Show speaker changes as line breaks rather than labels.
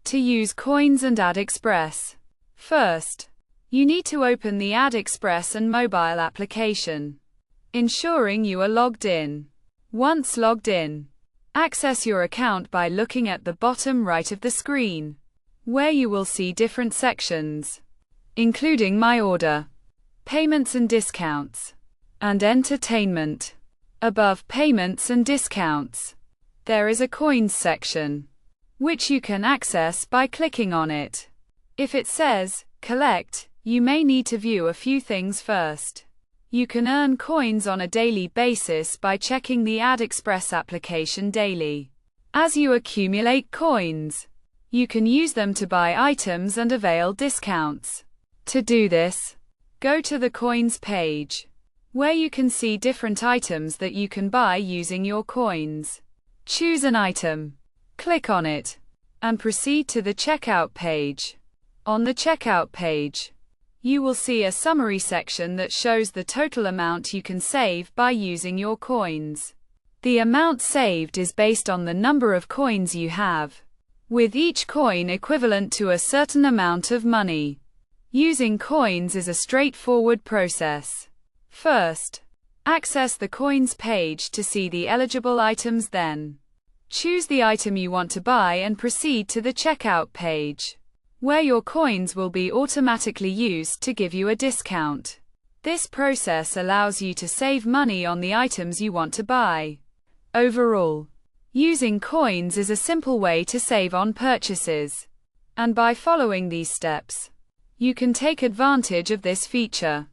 To use coins and AliExpress. First, you need to open the AliExpress and mobile application, ensuring you are logged in. Once logged in, access your account by looking at the bottom right of the screen, where you will see different sections, including My Order, Payments and Discounts, and Entertainment. Above Payments and Discounts, there is a Coins section, which you can access by clicking on it. If it says Collect, you may need to view a few things first. You can earn coins on a daily basis by checking the AliExpress application daily. As you accumulate coins, you can use them to buy items and avail discounts. To do this, go to the Coins page, where you can see different items that you can buy using your coins. Choose an item, click on it, and proceed to the checkout page. On the checkout page, you will see a summary section that shows the total amount you can save by using your coins. The amount saved is based on the number of coins you have, with each coin equivalent to a certain amount of money. Using coins is a straightforward process. First, access the coins page to see the eligible items, then choose the item you want to buy and proceed to the checkout page, where your coins will be automatically used to give you a discount. This process allows you to save money on the items you want to buy. Overall, using coins is a simple way to save on purchases, and by following these steps, you can take advantage of this feature.